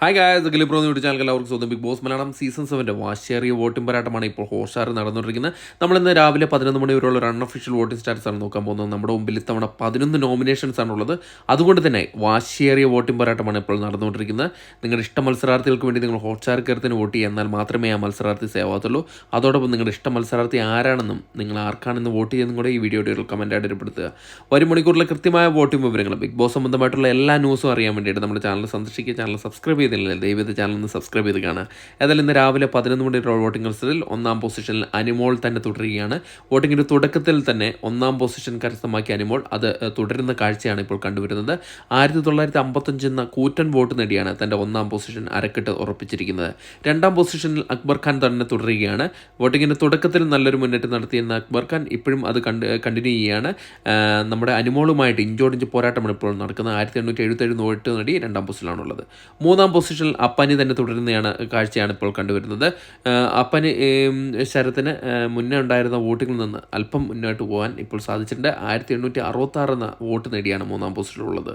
Hi guys, ഗലിപ്രോ YouTube channel എല്ലാവർക്കും സ്വന്തം ബിഗ് ബോസ് മലയാളം സീസൺ 7 വാശേറിയ വോട്ടിംഗ് പോരാട്ടമാണ് ഇപ്പോൾ ഹോട്ട്സ്റ്റാർ നടന്നുകൊണ്ടിരിക്കുന്നത്. നമ്മളിന്ന് രാവിലെ 11 മണി വരെയുള്ള ഒരു അൺഒഫീഷ്യൽ വോട്ടിംഗ് സ്റ്റാറ്റസ് ആണ് നോക്കാൻ പോകുന്നത്. നമ്മുടെ മുമ്പിൽ ഇത്തവണ 11 നോമിനേഷൻസ് ആണുള്ളത്. അതുകൊണ്ട് തന്നെ വാശേറിയ വോട്ടിംഗ് പോരാട്ടമാണ് ഇപ്പോൾ നടന്നുകൊണ്ടിരിക്കുന്നത്. നിങ്ങളുടെ ഇഷ്ട മത്സരാർത്ഥികൾക്ക് വേണ്ടി നിങ്ങൾ ഹോട്ട്സ്റ്റാർ കയറത്തിന് വോട്ട് ചെയ്യുക, എന്നാൽ മാത്രമേ ആ മത്സരാർത്ഥി സേവ് ആകത്തുള്ളൂ. അതോടൊപ്പം നിങ്ങളുടെ ഇഷ്ട മത്സരാർത്ഥി ആരാണെന്നും നിങ്ങൾ ആർക്കാണെന്ന് വോട്ട് ചെയ്യുന്നതും കൂടെ ഈ വീഡിയോയുടെ ഒരു കമൻറ്റായിട്ട് രേഖപ്പെടുത്തുക. വരും മണിക്കൂറിലെ കൃത്യമായ വോട്ടിംഗ് വിവരങ്ങൾ, ബിഗ് ബോസ് സംബന്ധമായിട്ടുള്ള എല്ലാ ന്യൂസും അറിയാൻ വേണ്ടിയിട്ട് നമ്മുടെ ചാനൽ സന്ദർശിക്കുക. ചാനൽ സബ്സ്ക്രൈബ് ചെയ്തില്ല, ദയവേത് ചാനൽ ഒന്ന് സബ്സ്ക്രൈബ് ചെയ്ത് കാണുക. ഏതായാലും ഇന്ന് രാവിലെ 11 മണി വോട്ടിംഗ് റിസൾട്ടിൽ ഒന്നാം പൊസിഷനിൽ അനിമോൾ തന്നെ തുടരുകയാണ്. വോട്ടിങ്ങിൻ്റെ തുടക്കത്തിൽ തന്നെ ഒന്നാം പൊസിഷൻ കരസ്ഥമാക്കിയ അനിമോൾ അത് തുടരുന്ന കാഴ്ചയാണ് ഇപ്പോൾ കണ്ടുവരുന്നത്. 1955 എന്ന കൂറ്റൻ വോട്ട് നേടിയാണ് തൻ്റെ ഒന്നാം പൊസിഷൻ അരക്കെട്ട് ഉറപ്പിച്ചിരിക്കുന്നത്. രണ്ടാം പൊസിഷനിൽ അക്ബർ ഖാൻ തന്നെ തുടരുകയാണ്. വോട്ടിങ്ങിൻ്റെ തുടക്കത്തിൽ നല്ലൊരു മുന്നേറ്റം നടത്തിയെന്ന അക്ബർ ഖാൻ ഇപ്പോഴും അത് കണ്ടിന്യൂ ചെയ്യുകയാണ്. നമ്മുടെ അനിമോളുമായിട്ട് ഇഞ്ചോടിഞ്ച് പോരാട്ടമാണ് ഇപ്പോൾ നടക്കുന്നത്. 1877 വോട്ട് നേടി രണ്ടാം പൊസിഷനിലാണുള്ളത്. മൂന്നാം പൊസിഷനിൽ അപ്പനി തന്നെ തുടരുന്നതാണ് കാഴ്ചയാണ് ഇപ്പോൾ കണ്ടുവരുന്നത്. അപ്പന് ശരത്തിന് മുന്നേ ഉണ്ടായിരുന്ന വോട്ടിങ്ങിൽ നിന്ന് അല്പം മുന്നോട്ട് പോകാൻ ഇപ്പോൾ സാധിച്ചിട്ടുണ്ട്. 1866 എന്ന വോട്ട് നേടിയാണ് മൂന്നാം പൊസിഷനിലുള്ളത്.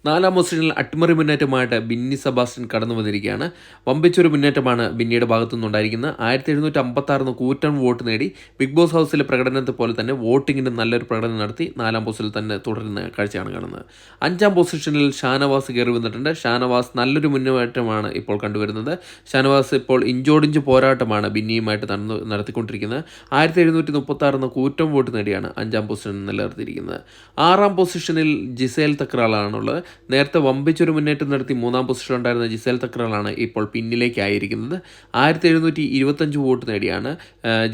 നാലാം പൊസിഷനിൽ അട്ടിമറി മുന്നേറ്റമായിട്ട് ബിന്നി സെബാസ്റ്റ്യൻ കടന്നു വന്നിരിക്കുകയാണ്. വമ്പിച്ചൊരു മുന്നേറ്റമാണ് ബിന്നിയുടെ ഭാഗത്തു നിന്നുണ്ടായിരിക്കുന്നത്. 1756 എന്ന കൂറ്റൻ വോട്ട് നേടി ബിഗ് ബോസ് ഹൗസിലെ പ്രകടനത്തെ പോലെ തന്നെ വോട്ടിങ്ങിൻ്റെ നല്ലൊരു പ്രകടനം നടത്തി നാലാം പൊസിഷനിൽ തന്നെ തുടരുന്ന കാഴ്ചയാണ് കാണുന്നത്. അഞ്ചാം പൊസിഷനിൽ ഷാനവാസ് കയറി വന്നിട്ടുണ്ട്. ഷാനവാസ് നല്ലൊരു മുന്നേറ്റമാണ് ഇപ്പോൾ കണ്ടുവരുന്നത്. ഷാനവാസ് ഇപ്പോൾ ഇഞ്ചോടിഞ്ച് പോരാട്ടമാണ് ബിന്നിയുമായിട്ട് നടത്തിക്കൊണ്ടിരിക്കുന്നത്. 1736 എന്ന കൂറ്റം വോട്ട് നേടിയാണ് അഞ്ചാം പൊസിഷനിൽ നിലനിർത്തിയിരിക്കുന്നത്. ആറാം പൊസിഷനിൽ ജിസേൽ തക്രാളാണുള്ളത്. നേരത്തെ വമ്പിച്ചൊരു മുന്നേറ്റം നടത്തി മൂന്നാം പൊസിഷനിൽ ഉണ്ടായിരുന്ന ജിസേൽ തക്രാളാണ് ഇപ്പോൾ പിന്നിലേക്കായിരിക്കുന്നത്. 1725 വോട്ട് നേടിയാണ്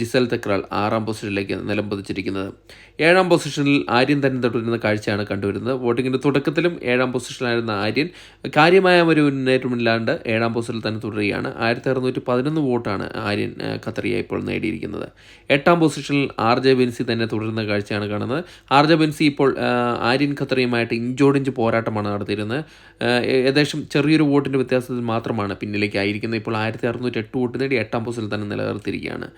ജിസേൽ തക്രാൾ ആറാം പൊസിഷനിലേക്ക് നിലം പതിച്ചിരിക്കുന്നത്. ഏഴാം പൊസിഷനിൽ ആര്യൻ തന്നെ തുടരുന്ന കാഴ്ചയാണ് കണ്ടുവരുന്നത്. വോട്ടിങ്ങിൻ്റെ തുടക്കത്തിലും ഏഴാം പൊസിഷനിലായിരുന്ന ആര്യൻ കാര്യമായ ഒരു മുന്നേറ്റമില്ലാണ്ട് ഏഴാം പൊസിഷനിൽ തന്നെ തുടരുകയാണ്. 1611 വോട്ടാണ് ആര്യൻ ഖത്തറിയ ഇപ്പോൾ നേടിയിരിക്കുന്നത്. എട്ടാം പൊസിഷനിൽ RJ ബെൻസി തന്നെ തുടരുന്ന കാഴ്ചയാണ് കാണുന്നത്. RJ ബെൻസി ഇപ്പോൾ ആര്യൻ ഖത്തറിയുമായിട്ട് ഇഞ്ചോടിഞ്ച് പോരാട്ടമാണ് നടത്തിയിരുന്നത്. ഏകദേശം ചെറിയൊരു വോട്ടിൻ്റെ വ്യത്യാസത്തിൽ മാത്രമാണ് പിന്നിലേക്ക് ആയിരിക്കുന്നത്. ഇപ്പോൾ 1608 വോട്ട് നേടി എട്ടാം പൊസിഷനിൽ തന്നെ നിലനിർത്തിയിരിക്കുകയാണ്.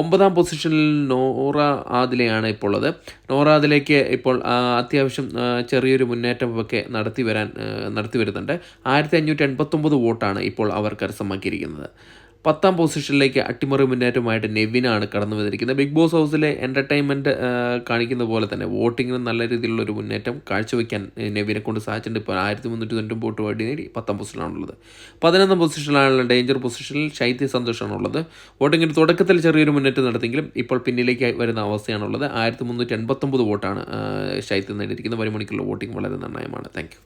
ഒമ്പതാം പൊസിഷനിൽ നോറ ആദിലയാണ് ഇപ്പോൾ ഉള്ളത്. നോറ ആദിലേക്ക് ഇപ്പോൾ അത്യാവശ്യം ചെറിയൊരു മുന്നേറ്റമൊക്കെ നടത്തി വരുന്നുണ്ട്. 1589 വോട്ടാണ് ഇപ്പോൾ അവർ കരസ്ഥമാക്കിയിരിക്കുന്നത്. പത്താം പൊസിഷനിലേക്ക് അട്ടിമറി മുന്നേറ്റമായിട്ട് നെവിനാണ് കടന്നു വന്നിരിക്കുന്നത്. ബിഗ് ബോസ് ഹൗസിലെ എൻ്റർടൈൻമെൻറ്റ് കാണിക്കുന്ന പോലെ തന്നെ വോട്ടിങ്ങിന് നല്ല രീതിയിലുള്ളൊരു മുന്നേറ്റം കാഴ്ചവെക്കാൻ നെവിനെ കൊണ്ട് സാധിച്ചിട്ടുണ്ട്. ഇപ്പോൾ 1390 വോട്ട് വേണ്ടി നേടി 10ാം പൊസിഷനിലാണുള്ളത്. 11ാം പൊസിഷനിലുള്ള ഡേഞ്ചർ പൊസിഷനിൽ ശൈത്യ സന്തോഷമാണുള്ളത്. വോട്ടിങ്ങിൻ്റെ തുടക്കത്തിൽ ചെറിയൊരു മുന്നേറ്റം നടത്തിയെങ്കിലും ഇപ്പോൾ പിന്നിലേക്ക് വരുന്ന അവസ്ഥയാണുള്ളത്. 1389 വോട്ടാണ് ശൈത്യം നേടിയിരിക്കുന്നത്. 1 മണിക്കുള്ള വോട്ടിംഗ് വളരെ നിർണായകമാണ്. Thank you.